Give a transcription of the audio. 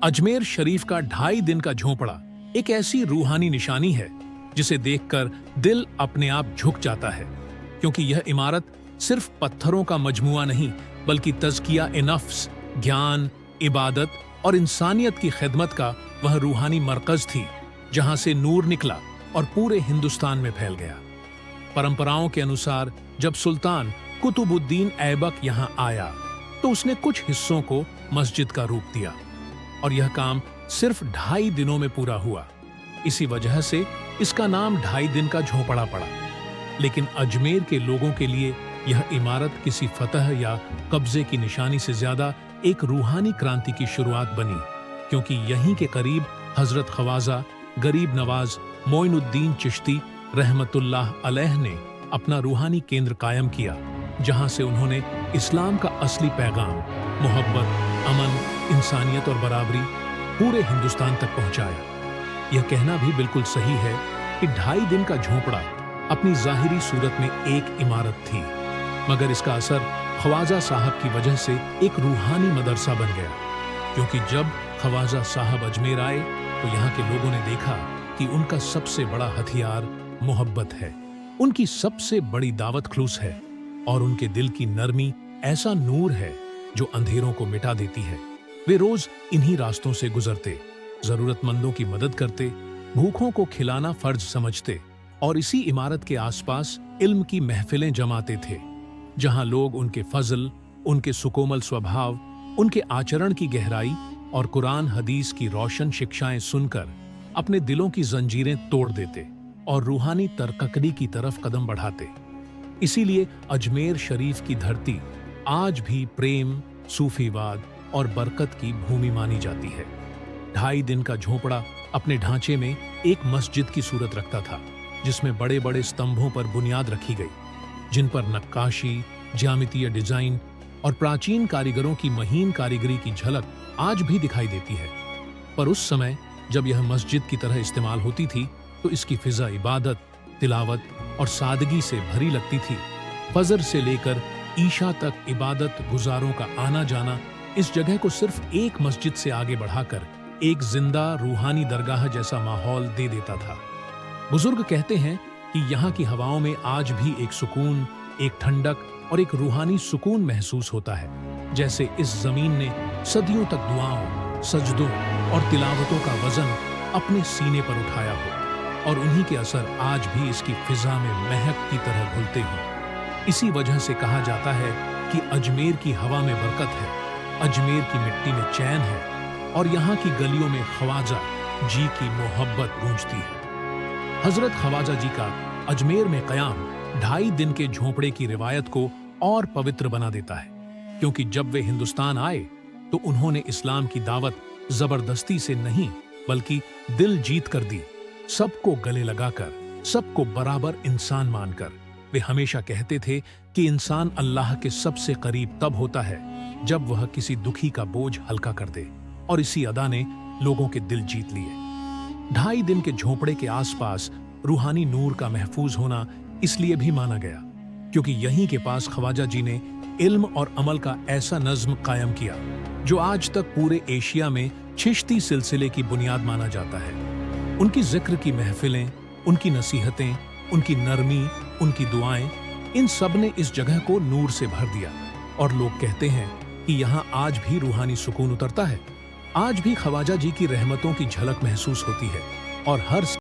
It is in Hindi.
अजमेर शरीफ का 2.5 दिन का झोंपड़ा एक ऐसी रूहानी निशानी है जिसे देखकर दिल अपने आप झुक जाता है, क्योंकि यह इमारत सिर्फ पत्थरों का मजमुआ नहीं बल्कि तज़किया ए नफ्स, ज्ञान, इबादत और इंसानियत की खिदमत का वह रूहानी मरकज थी जहां से नूर निकला और पूरे हिंदुस्तान में फैल गया। परंपराओं के अनुसार जब सुल्तान कुतुबुद्दीन ऐबक यहां आया तो उसने कुछ हिस्सों को मस्जिद का रूप दिया और यह काम सिर्फ 2.5 दिनों में पूरा हुआ। इसी वजह से इसका नाम 2.5 दिन का झोंपड़ा पड़ा। लेकिन अजमेर के लोगों के लिए यह इमारत किसी फतह या कब्जे की निशानी से ज्यादा एक रूहानी क्रांति की शुरुआत बनी, क्योंकि यहीं के करीब हजरत ख्वाजा गरीब नवाज मोइनुद्दीन चिश्ती रहमतुल्लाह अलैह ने अपना रूहानी केंद्र कायम किया, जहां से उन्होंने इस्लाम का असली पैगाम मोहब्बत, अमन, इंसानियत और बराबरी पूरे हिंदुस्तान तक पहुंचाया। यह कहना भी बिल्कुल सही है कि 2.5 दिन का झोंपड़ा अपनी जाहिरी सूरत में एक इमारत थी, मगर इसका असर ख्वाजा साहब की वजह से एक रूहानी मदरसा बन गया। क्योंकि जब ख्वाजा साहब अजमेर आए तो यहाँ के लोगों ने देखा कि उनका सबसे बड़ा हथियार मोहब्बत है, उनकी सबसे बड़ी दावत खलूस है और उनके दिल की नरमी ऐसा नूर है जो अंधेरों को मिटा देती है। वे रोज इन्हीं रास्तों से गुजरते, जरूरतमंदों की मदद करते, भूखों को खिलाना फर्ज समझते और इसी इमारत के आसपास इल्म की महफिलें जमाते थे, जहां लोग उनके फजल, उनके सुकोमल स्वभाव, उनके आचरण की गहराई और कुरान हदीस की रोशन शिक्षाएं सुनकर अपने दिलों की जंजीरें तोड़ देते और रूहानी तरक्की की तरफ कदम बढ़ाते। इसीलिए अजमेर शरीफ की धरती आज भी प्रेम, सूफीवाद और बरकत की भूमि मानी जाती है। 2.5 दिन का झोंपड़ा अपने ढांचे में एक मस्जिद की सूरत रखता था, जिसमें बड़े बड़े स्तंभों पर बुनियाद रखी गई, जिन पर नक्काशी, ज्यामितीय डिजाइन और प्राचीन कारीगरों की महीन कारीगरी की झलक आज भी दिखाई देती है। पर उस समय जब यह मस्जिद की तरह इस्तेमाल होती थी तो इसकी फिजा इबादत, तिलावत और सादगी से भरी लगती थी। फजर से लेकर ईशा तक इबादत गुजारों का आना जाना इस जगह को सिर्फ एक मस्जिद से आगे बढ़ाकर एक जिंदा रूहानी दरगाह जैसा माहौल दे देता था। बुजुर्ग कहते हैं कि यहाँ की हवाओं में आज भी एक सुकून, एक ठंडक और एक रूहानी सुकून महसूस होता है, जैसे इस जमीन ने सदियों तक दुआओं, सजदों और तिलावतों का वजन अपने सीने पर उठाया हो और उन्हीं के असर आज भी इसकी फिजा में महक की तरह घुलते हों। इसी वजह से कहा जाता है कि अजमेर की हवा में बरकत है, अजमेर की मिट्टी में चैन है और यहाँ की गलियों में ख्वाजा जी की मोहब्बत गूंजती है। हजरत ख्वाजा जी का अजमेर में कयाम 2.5 दिन के झोंपड़े की रिवायत को और पवित्र बना देता है, क्योंकि जब वे हिंदुस्तान आए तो उन्होंने इस्लाम की दावत जबरदस्ती से नहीं बल्कि दिल जीत कर दी, सबको गले लगाकर, सबको बराबर इंसान मानकर। वे हमेशा कहते थे कि इंसान अल्लाह के सबसे करीब तब होता है जब वह किसी दुखी का बोझ हल्का कर दे, और इसी अदा ने लोगों के दिल जीत लिए। 2.5 दिन के झोंपड़े के आसपास रूहानी नूर का महफूज होना इसलिए भी माना गया क्योंकि यहीं के पास ख्वाजा जी ने इल्म और अमल का ऐसा नज्म कायम किया जो आज तक पूरे एशिया में चिश्ती सिलसिले की बुनियाद माना जाता है। उनकी जिक्र की महफिलें, उनकी नसीहतें, उनकी नरमी, उनकी दुआएं, इन सब ने इस जगह को नूर से भर दिया और लोग कहते हैं कि यहाँ आज भी रूहानी सुकून उतरता है। आज भी ख्वाजा जी की रहमतों की झलक महसूस होती है और हर